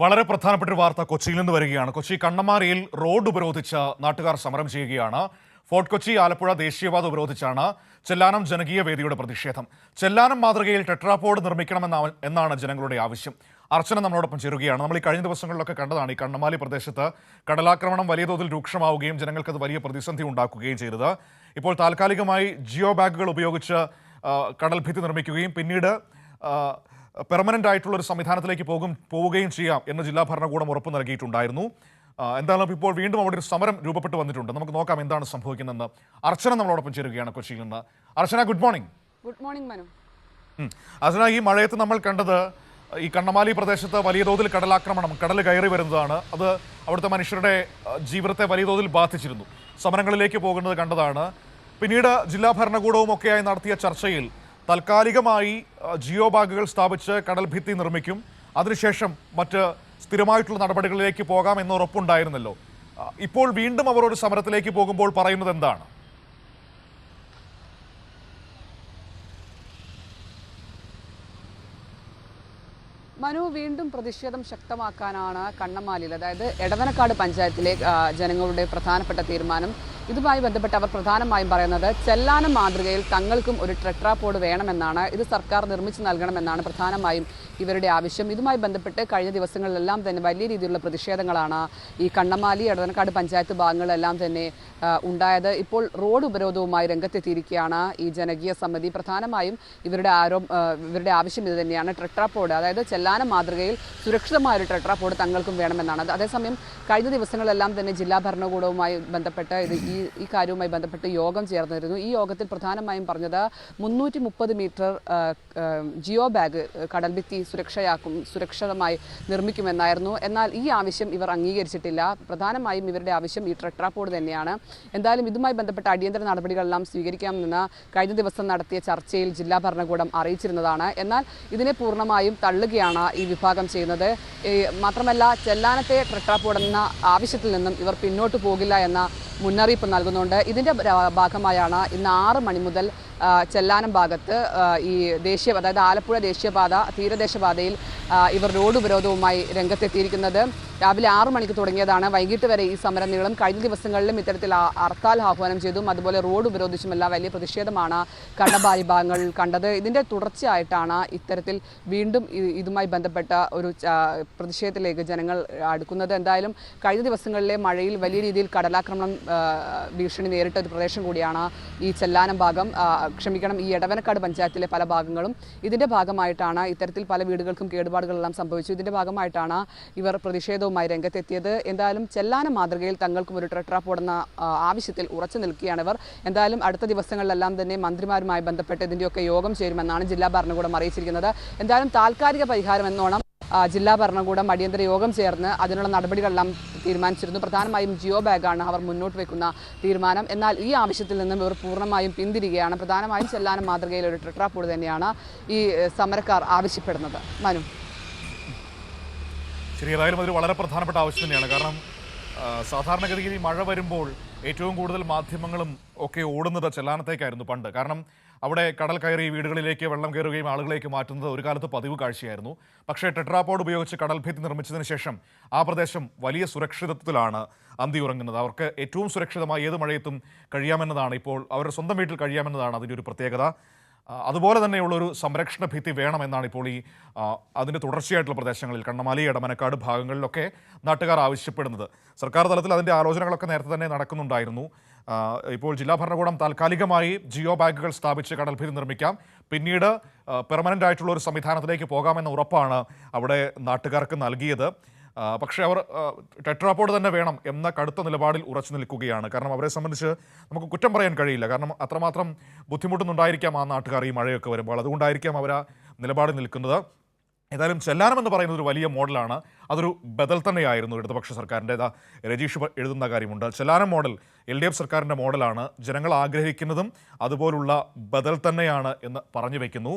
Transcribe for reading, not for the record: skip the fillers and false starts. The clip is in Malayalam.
വളരെ പ്രധാനപ്പെട്ട ഒരു വാർത്ത കൊച്ചിയിൽ നിന്ന് വരികയാണ്. കൊച്ചി കണ്ണമാരിയിൽ റോഡ് ഉപരോധിച്ച് നാട്ടുകാർ സമരം ചെയ്യുകയാണ്. ഫോർട്ട് കൊച്ചി ആലപ്പുഴ ദേശീയപാത ഉപരോധിച്ചാണ് ചെല്ലാനം ജനകീയ വേദിയുടെ പ്രതിഷേധം. ചെല്ലാനം മാതൃകയിൽ ടെട്രാപോഡ് നിർമ്മിക്കണമെന്നാണ് ജനങ്ങളുടെ ആവശ്യം. അർച്ചന നമ്മളോടൊപ്പം ചേരുകയാണ്. നമ്മൾ ഈ കഴിഞ്ഞ ദിവസങ്ങളിലൊക്കെ കണ്ടതാണ് ഈ കണ്ണമാലി പ്രദേശത്ത് കടലാക്രമണം വലിയ തോതിൽ രൂക്ഷമാവുകയും ജനങ്ങൾക്കത് വലിയ പ്രതിസന്ധി ഉണ്ടാക്കുകയും ചെയ്തത്. ഇപ്പോൾ താൽക്കാലികമായി ജിയോ ബാഗുകൾ ഉപയോഗിച്ച് കടൽ ഭിത്തി നിർമ്മിക്കുകയും പിന്നീട് പെർമനന്റ് ആയിട്ടുള്ള ഒരു സംവിധാനത്തിലേക്ക് പോവുകയും ചെയ്യാം എന്ന് ജില്ലാ ഭരണകൂടം ഉറപ്പ് നൽകിയിട്ടുണ്ടായിരുന്നു. എന്തായാലും ഇപ്പോൾ വീണ്ടും അവിടെ ഒരു സമരം രൂപപ്പെട്ടു വന്നിട്ടുണ്ട്. നമുക്ക് നോക്കാം എന്താണ് സംഭവിക്കുന്നതെന്ന്. അർച്ചന നമ്മളോടൊപ്പം ചേരുകയാണ് കൊച്ചിയിൽ നിന്ന്. Archana, good morning. Good morning Manu. Archana, ഈ മഴയത്ത് നമ്മൾ കണ്ടത് ഈ കണ്ണമാലി പ്രദേശത്ത് വലിയ തോതിൽ കടലാക്രമണം, കടൽ കയറി വരുന്നതാണ്. അത് അവിടുത്തെ മനുഷ്യരുടെ ജീവിതത്തെ വലിയ തോതിൽ ബാധിച്ചിരുന്നു. സമരങ്ങളിലേക്ക് പോകുന്നത് കണ്ടതാണ്. പിന്നീട് ജില്ലാ ഭരണകൂടവും ഒക്കെയായി നടത്തിയ ചർച്ചയിൽ താൽക്കാലികമായി ജിയോ ബാഗുകൾ സ്ഥാപിച്ച് കടൽ ഭിത്തി നിർമ്മിക്കും, അതിനുശേഷം മറ്റ് സ്ഥിരമായിട്ടുള്ള നടപടികളിലേക്ക് പോകാം എന്ന് ഉറപ്പുണ്ടായിരുന്നല്ലോ. ഇപ്പോൾ വീണ്ടും അവർ ഒരു സമരത്തിലേക്ക് പോകുമ്പോൾ പറയുന്നത് എന്താണ്? മനു, വീണ്ടും പ്രതിഷേധം ശക്തമാക്കാനാണ് കണ്ണമാലിയിൽ, അതായത് എടവനക്കാട് പഞ്ചായത്തിലെ ജനങ്ങളുടെ പ്രധാനപ്പെട്ട തീരുമാനം. ഇതുമായി ബന്ധപ്പെട്ട് അവർ പ്രധാനമായും പറയുന്നത് ചെല്ലാനം മാതൃകയിൽ തങ്ങൾക്കും ഒരു ടെട്രാപോഡ് വേണമെന്നാണ്. ഇത് സർക്കാർ നിർമ്മിച്ചു നൽകണമെന്നാണ് പ്രധാനമായും ഇവരുടെ ആവശ്യം. ഇതുമായി ബന്ധപ്പെട്ട് കഴിഞ്ഞ ദിവസങ്ങളിലെല്ലാം തന്നെ വലിയ രീതിയിലുള്ള പ്രതിഷേധങ്ങളാണ് ഈ കണ്ണമാലി, എടവനക്കാട് പഞ്ചായത്ത് ഭാഗങ്ങളിലെല്ലാം തന്നെ ഉണ്ടായത്. ഇപ്പോൾ റോഡ് ഉപരോധവുമായി രംഗത്തെത്തിയിരിക്കുകയാണ് ഈ ജനകീയ സമിതി. പ്രധാനമായും ഇവരുടെ ആവശ്യം ഇത് തന്നെയാണ്, ടെട്രാപോഡ്, അതായത് ചെല്ലാനം മാതൃകയിൽ സുരക്ഷിതമായൊരു ടെട്രാപോഡ് തങ്ങൾക്കും വേണമെന്നാണ്. അതേസമയം കഴിഞ്ഞ ദിവസങ്ങളിലെല്ലാം തന്നെ ജില്ലാ ഭരണകൂടവുമായി ബന്ധപ്പെട്ട് ഈ കാര്യവുമായി ബന്ധപ്പെട്ട് യോഗം ചേർന്നിരുന്നു. ഈ യോഗത്തിൽ പ്രധാനമായും പറഞ്ഞത് 330 മീറ്റർ ജിയോ ബാഗ് കടൽഭിത്തി സുരക്ഷിതമായി നിർമ്മിക്കുമെന്നായിരുന്നു. എന്നാൽ ഈ ആവശ്യം ഇവർ അംഗീകരിച്ചിട്ടില്ല. പ്രധാനമായും ഇവരുടെ ആവശ്യം ഈ ടെട്രാപോഡ് തന്നെയാണ്. എന്തായാലും ഇതുമായി ബന്ധപ്പെട്ട അടിയന്തര നടപടികളെല്ലാം സ്വീകരിക്കാമെന്ന് കഴിഞ്ഞ ദിവസം നടത്തിയ ചർച്ചയിൽ ജില്ലാ ഭരണകൂടം അറിയിച്ചിരുന്നതാണ്. എന്നാൽ ഇതിനെ പൂർണ്ണമായും തള്ളുകയാണ് ഈ വിഭാഗം ചെയ്യുന്നത്. മാത്രമല്ല, ചെല്ലാനത്തെ ടെട്രാപോഡ് എന്ന ആവശ്യത്തിൽ നിന്നും ഇവർ പിന്നോട്ട് പോകില്ല എന്ന മുന്നറിയിപ്പ് നൽകുന്നുണ്ട്. ഇതിൻ്റെ ഭാഗമായാണ് ഇന്ന് 6 മണി മുതൽ ചെല്ലാനം ഭാഗത്ത് ഈ അതായത് ആലപ്പുഴ ദേശീയപാത, തീരദേശപാതയിൽ ഇവർ റോഡ് ഉപരോധവുമായി രംഗത്തെത്തിയിരിക്കുന്നത്. രാവിലെ 6 മണിക്ക് തുടങ്ങിയതാണ്. വൈകിട്ട് വരെ ഈ സമരം നീളും. കഴിഞ്ഞ ദിവസങ്ങളിലും ഇത്തരത്തിൽ ഹർത്താൽ ആഹ്വാനം ചെയ്തും അതുപോലെ റോഡ് ഉപരോധിച്ചുമെല്ലാം വലിയ പ്രതിഷേധമാണ് കണ്ണമാലി ഭാഗങ്ങളിൽ കണ്ടത്. ഇതിൻ്റെ തുടർച്ചയായിട്ടാണ് ഇത്തരത്തിൽ വീണ്ടും ഇതുമായി ബന്ധപ്പെട്ട ഒരു പ്രതിഷേധത്തിലേക്ക് ജനങ്ങൾ അടുക്കുന്നത്. എന്തായാലും കഴിഞ്ഞ ദിവസങ്ങളിലെ മഴയിൽ വലിയ രീതിയിൽ കടലാക്രമണം ഭീഷണി നേരിട്ട ഒരു പ്രദേശം കൂടിയാണ് ഈ ചെല്ലാനം ഭാഗം, ഈ എടവനക്കാട് പഞ്ചായത്തിലെ പല ഭാഗങ്ങളും. ഇതിൻ്റെ ഭാഗമായിട്ടാണ് ഇത്തരത്തിൽ പല വീടുകൾക്കും കേടുപാടുകളെല്ലാം സംഭവിച്ചു. ഇതിൻ്റെ ഭാഗമായിട്ടാണ് ഇവർ പ്രതിഷേധവുമായി രംഗത്തെത്തിയത്. എന്തായാലും ചെല്ലാനം മാതൃകയിൽ തങ്ങൾക്കും ഒരു ടെട്രാപോഡ് എന്ന ആവശ്യത്തിൽ ഉറച്ചു നിൽക്കുകയാണ് ഇവർ. എന്തായാലും അടുത്ത ദിവസങ്ങളിലെല്ലാം തന്നെ മന്ത്രിമാരുമായി ബന്ധപ്പെട്ട് ഇതിൻ്റെയൊക്കെ യോഗം ചേരുമെന്നാണ് ജില്ലാ ഭരണകൂടം അറിയിച്ചിരിക്കുന്നത്. എന്തായാലും താൽക്കാലിക പരിഹാരം എന്നോണം ജില്ലാ ഭരണകൂടം അടിയന്തര യോഗം ചേർന്ന് അതിനുള്ള നടപടികളെല്ലാം തീരുമാനിച്ചിരുന്നു. പ്രധാനമായും ജിയോ ബാഗാണ് അവർ മുന്നോട്ട് വയ്ക്കുന്ന തീരുമാനം. എന്നാൽ ഈ ആവശ്യത്തിൽ നിന്നും ഇവർ പൂർണ്ണമായും പിന്തിരികയാണ്. പ്രധാനമായും ചെല്ലാനം മാതൃകയിൽ ഒരു ടെട്രാപോഡ് തന്നെയാണ് ഈ സമരക്കാർ ആവശ്യപ്പെടുന്നത്. മനു, ശരി, ഏതായാലും അതൊരു വളരെ പ്രധാനപ്പെട്ട ആവശ്യം തന്നെയാണ്. കാരണം സാധാരണഗതിയിൽ ഈ മഴ വരുമ്പോൾ ഏറ്റവും കൂടുതൽ മാധ്യമങ്ങളും ഒക്കെ ഓടുന്നത് ചെല്ലാനത്തേക്കായിരുന്നു പണ്ട്. കാരണം അവിടെ കടൽ കയറി വീടുകളിലേക്ക് വെള്ളം കയറുകയും ആളുകളേക്ക് മാറ്റുന്നത് ഒരു കാലത്ത് പതിവ് കാഴ്ചയായിരുന്നു. പക്ഷേ ടെട്രാപോഡ് ഉപയോഗിച്ച് കടൽ ഭിത്തി നിർമ്മിച്ചതിന് ശേഷം ആ പ്രദേശം വലിയ സുരക്ഷിതത്വത്തിലാണ് അന്തി ഉറങ്ങുന്നത്. അവർക്ക് ഏറ്റവും സുരക്ഷിതമായി ഏത് മഴയത്തും കഴിയാമെന്നതാണ്, ഇപ്പോൾ അവരുടെ സ്വന്തം വീട്ടിൽ കഴിയാമെന്നതാണ് അതിൻ്റെ ഒരു പ്രത്യേകത. അതുപോലെ തന്നെയുള്ളൊരു സംരക്ഷണ ഭിത്തി വേണമെന്നാണ് ഇപ്പോൾ ഈ അതിൻ്റെ തുടർച്ചയായിട്ടുള്ള പ്രദേശങ്ങളിൽ കണ്ണമാലി, എടമനക്കാട് ഭാഗങ്ങളിലൊക്കെ നാട്ടുകാർ ആവശ്യപ്പെടുന്നത്. സർക്കാർ തലത്തിൽ അതിൻ്റെ ആലോചനകളൊക്കെ നേരത്തെ തന്നെ നടക്കുന്നുണ്ടായിരുന്നു. ഇപ്പോൾ ജില്ലാ ഭരണകൂടം താൽക്കാലികമായി ജിയോ ബാഗുകൾ സ്ഥാപിച്ച് കടൽഭിത്തി നിർമ്മിക്കാം, പിന്നീട് പെർമനൻ്റ് ആയിട്ടുള്ള ഒരു സംവിധാനത്തിലേക്ക് പോകാമെന്ന ഉറപ്പാണ് അവിടെ നാട്ടുകാർക്ക് നൽകിയത്. പക്ഷേ അവർ ടെട്രാപോഡ് തന്നെ വേണം എന്ന കടുത്ത നിലപാടിൽ ഉറച്ചു നിൽക്കുകയാണ്. കാരണം അവരെ സംബന്ധിച്ച് നമുക്ക് കുറ്റം പറയാൻ കഴിയില്ല. കാരണം അത്രമാത്രം ബുദ്ധിമുട്ടുന്നുണ്ടായിരിക്കാം ആ നാട്ടുകാർ ഈ മഴയൊക്കെ വരുമ്പോൾ. അതുകൊണ്ടായിരിക്കാം അവർ ആ നിലപാടിൽ നിൽക്കുന്നത്. ഏതായാലും ചെല്ലാനം എന്ന് പറയുന്നത് ഒരു വലിയ മോഡലാണ്. അതൊരു ബദൽ തന്നെയായിരുന്നു ഇടതുപക്ഷ സർക്കാരിൻ്റെ. രജീഷ് എഴുതുന്ന കാര്യമുണ്ട്, ചെല്ലാനം മോഡൽ LDF സർക്കാരിൻ്റെ മോഡലാണ്, ജനങ്ങൾ ആഗ്രഹിക്കുന്നതും അതുപോലുള്ള ബദൽ തന്നെയാണ് എന്ന് പറഞ്ഞു വയ്ക്കുന്നു.